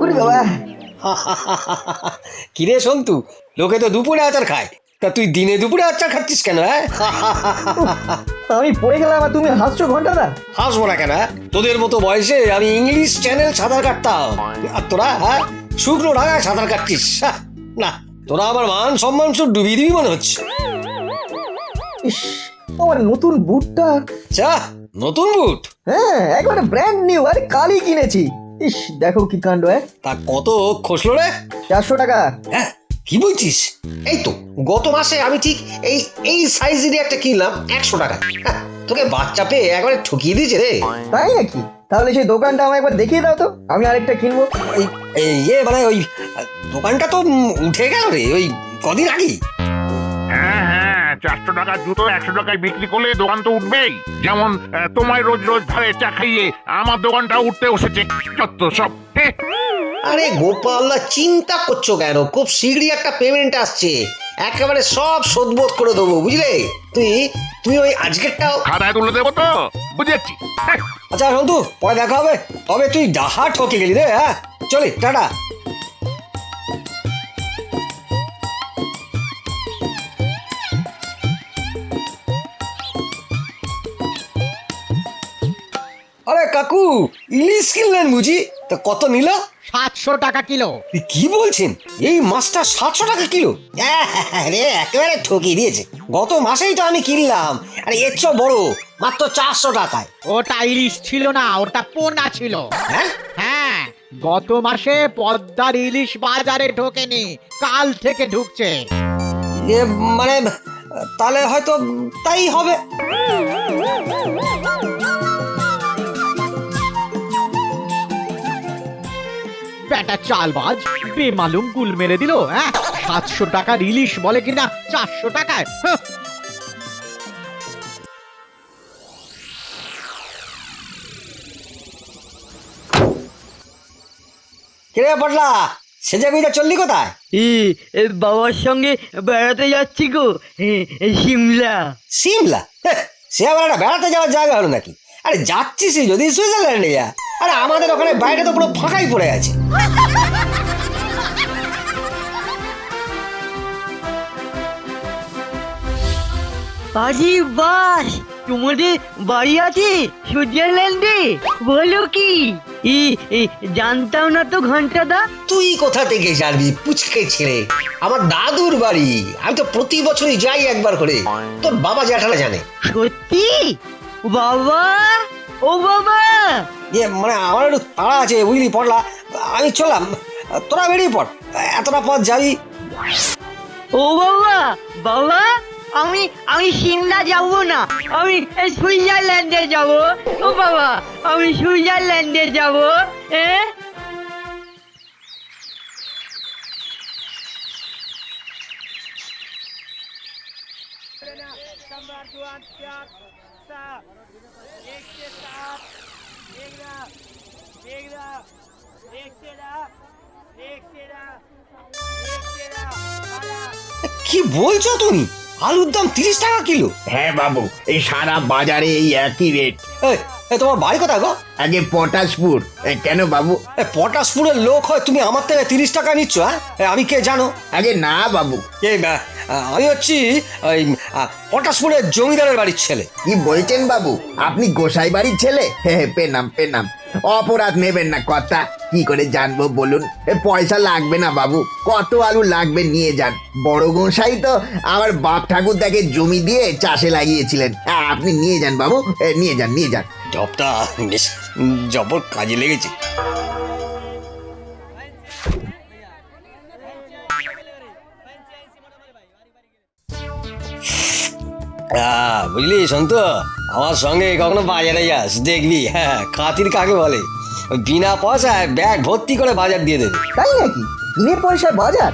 ওরে বাবা, কিরে সন্তু, লোকে তো দুপুরে আচার খায়, তা তুই দিনে দুপুরে আচার খাচ্ছিস কেন? হ্যাঁ, আমি পড়ে গেলাম আর তুমি হাসছো ঘন্টাটা। হাসবো না কেন? তোদের মতো বয়সে আমি ইংলিশ চ্যানেল সাঁতার কাটতাম, আর তোরা হ্যাঁ শুকনো ঢাকায় সাঁতার কাটছিস। না, তোরা আমার মান সম্মান সব ডুবিয়ে দিবি মনে হচ্ছে। ইস, আমার নতুন বুটটা। চা, নতুন বুট? হ্যাঁ, একবারে ব্র্যান্ড নিউ, আরে কালই কিনেছি। ইস, দেখো কি কাণ্ড। তা কত খসলো রে? 400 টাকা। হ্যাঁ, কি বলছিস? এই তো গত মাসে আমি ঠিক এই এই সাইজেরই একটা কিনলাম 100 টাকা। তোকে বাচ্চা পেয়ে একবারে ঠকিয়ে দিয়েছে রে। তাই নাকি? তাহলে সেই দোকানটা আমায় একবার দেখিয়ে দাও তো, আমি আরেকটা কিনবো। মানে ওই দোকানটা তো উঠে গেল রে ওই কদিন আগে। হ্যাঁ হ্যাঁ, 400 টাকার জুতো 100 টাকায় বিক্রি করলে দোকান তো উঠবেই। যেমন তোমায় রোজ রোজ ধারে চা খাইয়ে আমার দোকানটা উঠতে বসেছে। যত সব। আরে গোপাল্লা, চিন্তা করছো কেন? খুব শীঘ্রই একটা পেমেন্ট আসছে, একেবারে সব শোধবোধ করে দেবো, বুঝলে? তুমি ওই আজকেরটাও খাতায় তুলে দেবো তো, বুঝেছি। আচ্ছা সন্তু, পরে দেখা হবে। তবে তুই ডাহা ঠকে গেলি রে। হ্যাঁ, চলি, টাটা। আরে কাকু, ইলিশ কিনলেন বুঝি? তা কত নিল? 700 টাকা কিলো। কি বলছেন? এই মাছটা 700 টাকা কিলো? আরে একেবারে ঠকিয়ে দিয়েছে। গত মাসেই তো আমি কিনলাম, আরে এর চেয়ে বড়, মাত্র 400 টাকায়। ওটা ইলিশ ছিল না, ওটা পোনা ছিল। হ্যাঁ, হ্যাঁ, গত মাসে পদ্মার ইলিশ বাজারে ঢোকেনি, কাল থেকে ঢুকছে। মানে তাহলে হয়তো তাই হবে। বেটা চালবাজ, বেমালুম গুল মেরে দিল। হ্যাঁ, 700 টাকার ইলিশ বলে কিনা 400 টাকায়। কিরে পটলা, সেজে গুইজা চললি কোথায়? বাবার সঙ্গে বেড়াতে যাচ্ছি গো, সিমলা। সিমলা? সে আবার একটা বেড়াতে যাওয়ার জায়গা হলো নাকি? আরে যাচ্ছিস যদি সুইজারল্যান্ডে যা। আরে আমাদের ওখানে বাইরে তো পুরো ফাঁকাই পড়ে আছে। আরে বাস, তোমাদের বাড়ি আছে সুইজারল্যান্ডে? বলো কি? জানতাম না তো ঘন্টাদা। তুই কোথা থেকে জানবি পুচকে ছেলে? আমার দাদুর বাড়ি, আমি তো প্রতি বছরই যাই একবার করে। তোর বাবা জ্যাঠারা জানে। সত্যি? বাবা, ও বাবা। মানে আমার একটু তাড়া আছে বুঝলি পড়লা, আমি চললাম, তোরা বেরিয়ে পড়, এতটা পথ যাবি। ও বাবা, বাবা, আমি সিমলা যাব না, আমি সুইজারল্যান্ডে যাব। ও বাবা, আমি সুইজারল্যান্ডে যাব। কি বলছো তুমি? আলুর দাম 30 টাকা কিলো? হ্যাঁ বাবু, এই সারা বাজারে এই একই রেট। তোমার বাড়ি কোথায় গো? আগে পটাশপুর। কেন বাবু? পটাশপুরের লোক হয় তুমি আমার থেকে 30 টাকা নিচ্ছ? হ্যাঁ, আমি কে জানো? আগে না বাবু, আমি হচ্ছি ওই পটাশপুরের জমিদারের বাড়ির ছেলে। কি বলছেন বাবু? আপনি গোসাই বাড়ির ছেলে? পেনাম পেনাম, অপরাধ নেবেন না কথা। কি করে জানবো বলুন? পয়সা লাগবে না বাবু, কত আলু লাগবে নিয়ে যান। বড় গোসাই তো আমার বাপ ঠাকুর তাকে জমি দিয়ে চাষে লাগিয়েছিলেন। আপনি নিয়ে যান বাবু, নিয়ে যান নিয়ে যান। জবটা বেশ জবর কাজে লেগেছে। বুঝলি সন্তু, আমার সঙ্গে কখনো বাজারে যাস দেখবি, হ্যাঁ খাতির কাকে বলে। ওই বিনা পয়সায় ব্যাগ ভর্তি করে বাজার দিয়ে দেবে। তাই নাকি? বিনে পয়সায় বাজার?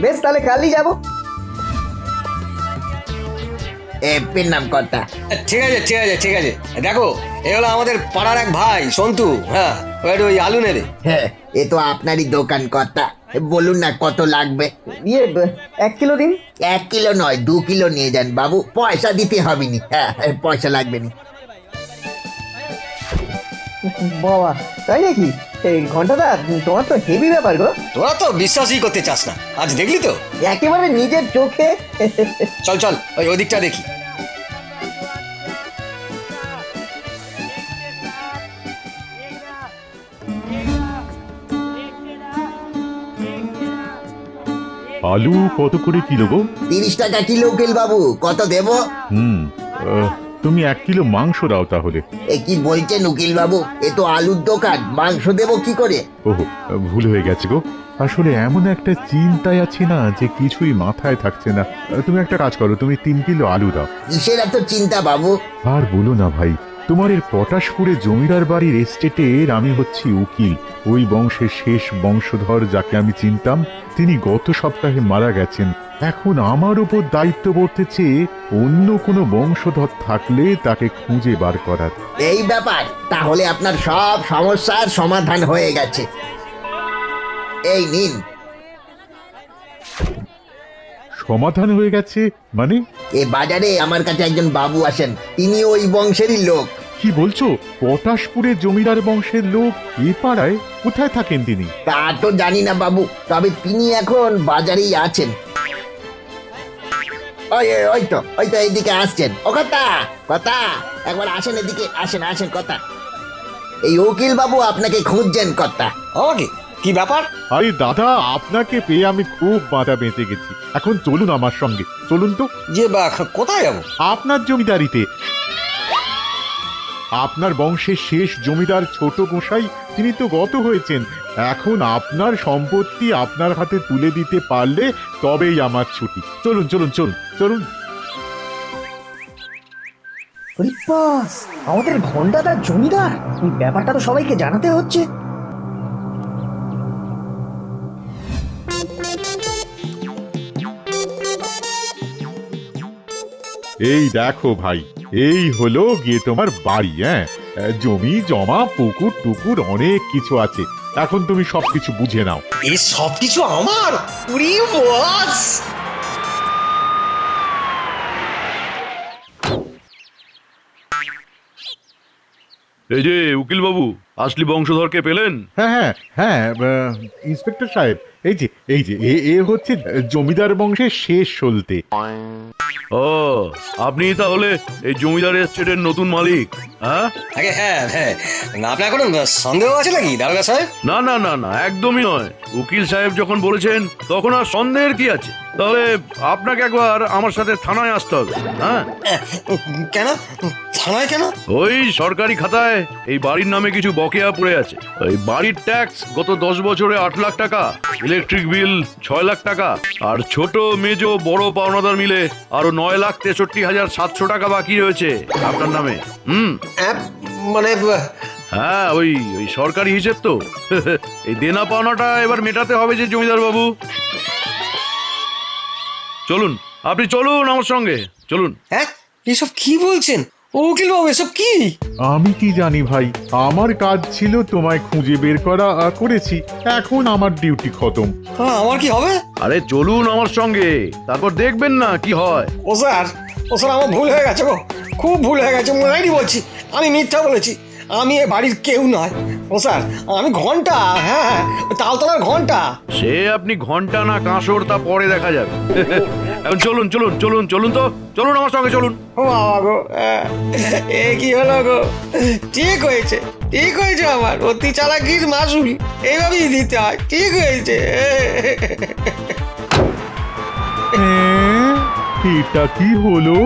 বেশ, তাহলে কালই যাবো। পেনাম কথা। ঠিক আছে ঠিক আছে ঠিক আছে, দেখো এ হলো আমাদের পাড়ার এক ভাই সন্তু। হ্যাঁ, ওই আলু নেবে। হ্যাঁ, এ তো আপনারই দোকান কথা। বলুন না কত লাগবে? 1 কিলো দিন। 1 কিলো নয়, 2 কিলো নিয়ে যান বাবু, পয়সা দিতে হবে নি। হ্যাঁ, পয়সা লাগবে না। বাবা তাই নাকি এই ঘন্টাটা তোমার তো হেভি ব্যাপার গো। তোরা তো বিশ্বাসই করতে চাস না, আজ দেখলি তো। একেবারে নিজের চোখে। চল চল ওই ওদিকটা দেখি। আলু কত করে কিলো গো? 30 টাকা কিলো উকিল বাবু, কত দেব? তুমি 1 কিলো মাংস দাও তাহলে। এ কি বলছেন উকিল বাবু, এ তো আলুর দোকান, মাংস দেব কি করে? ওহো, ভুল হয়ে গেছে গো। আসলে এমন একটা চিন্তায় আছি না যে কিছুই মাথায় থাকছে না। তুমি একটা কাজ করো, তুমি 3 কিলো আলু দাও। কিসের এত চিন্তা বাবু? আর বলো না ভাই, তোমার এর পটাশপুরে জমিদার বাড়ির এস্টেটের আমি হচ্ছি উকিল। ওই বংশের শেষ বংশধর যাকে আমি চিনতাম, তিনি গত সপ্তাহে মারা গেছেন। এখন আমার উপর দায়িত্ব পড়তেছে অন্য কোনো বংশধর থাকলে তাকে খুঁজে বার করার। এই ব্যাপার, তাহলে আপনার সব সমস্যার সমাধান হয়ে গেছে। এই নিন। সমাধান হয়ে গেছে মানে? এ বাজারে আমার কাছে একজন বাবু আসেন, তিনি ওই বংশেরই লোক। কি বলছো? পটাশপুরে জমিদার বংশের লোক এ পাড়ায়? কোথায় থাকেন তিনি? তা তো জানি না বাবু, তবে তিনি এখন বাজারেই আছেন। ওই তো এইদিকে আসছেন। ও কথা কথা, একবার আসেন এদিকে, আসেন আসেন কথা। এই উকিল বাবু আপনাকে খুঁজছেন কথা। আমাকে? কি ব্যাপার? আরে দাদা, আপনাকে পেয়ে আমি খুব বাধা বেঁচে গেছি। এখন চলুন আমার সঙ্গে, চলুন তো। যে বা কোথায় যাবো? আপনার জমিদারিতে। আপনার বংশের শেষ জমিদার ছোট গোসাই, তিনি তো গত হয়েছেন। এখন আপনার সম্পত্তি আপনার হাতে তুলে দিতে পারলে তবেই আমার ছুটি। চলুন চলুন চলুন চলুন। বাস, আমাদের ঘন্টাটা জমিদার, এই ব্যাপারটা তো সবাইকে জানাতে হচ্ছে। এই দেখো ভাই, এই হলো গিয়ে তোমার বাড়ি। হ্যাঁ, জমি জমা পুকুর টুকুর অনেক কিছু আছে। এখন তুমি সবকিছু বুঝে নাও। এই সব কিছু আমার? উরি বস! এই যে উকিল বাবু, আসলি বংশধরকে পেলেন? হ্যাঁ হ্যাঁ হ্যাঁ, ইন্সপেক্টর সাহেব, এই যে এ হচ্ছে জমিদার বংশের শেষ সলতে। ও, আপনি তাহলে এই জমিদার এস্টেটের নতুন মালিক? হ্যাঁ আগে হ্যাঁ হ্যাঁ, আপনার কোনো সন্দেহ আছে নাকি দারোগা সাহেব? না না না না, একদমই নয়। উকিল সাহেব যখন বলেছেন তখন আর সন্দেহের কি আছে? তাহলে আপনাকে একবার আমার সাথে থানায় আসতে হবে। হ্যাঁ। কেন থানায় কেন? ওই সরকারি খাতায় এই বাড়ির নামে কিছু বকেয়া পড়ে আছে। এই বাড়ির ট্যাক্স গত 10 বছরে 8 লাখ টাকা, ইলেকট্রিক বিল 6 লাখ টাকা, আর ছোট মেজো বড় পাওনাদার মিলে আরো 9,63,700 টাকা বাকি রয়েছে আপনার নামে। মানে হ্যাঁ, ওই সরকারি হিসেব তো। এই দেনা পাওনাটা এবার মেটাতে হবে যে জমিদার বাবু। চলুন, আপনি চলুন আমার সঙ্গে, চলুন। হ্যাঁ, এসব কি বলছেন উকিল বাবু? এসব কি? আমি কি জানি ভাই, আমার কাজ ছিল তোমায় খুঁজে বের করা, করেছি। এখন আমার ডিউটি খতম। হ্যাঁ, আমার কি হবে? আরে চলুন আমার সঙ্গে, তারপর দেখবেন না কি হয়। ও স্যার আমার ভুল হয়ে গেছে গো, খুব ভুল হয়ে গেছে। মনেই বলছি আমি মিথ্যা বলেছি, আমি এ বাড়ির কেউ নয়। ও স্যার, আমি ঘন্টা, হ্যাঁ তালতলার ঘন্টা। সে আপনি ঘন্টা না কাঁসর তা পরে দেখা যাবে। এখন চলুন চলুন চলুন চলুন তো, চলুন আমার সঙ্গে চলুন। ও বাবা গো, এ কি হলো গো? ঠিক হয়েছে আমার অতি চালাকির মাসুল এইভাবেই দিতে হয়। ঠিক হয়েছে। এটা কি হলো?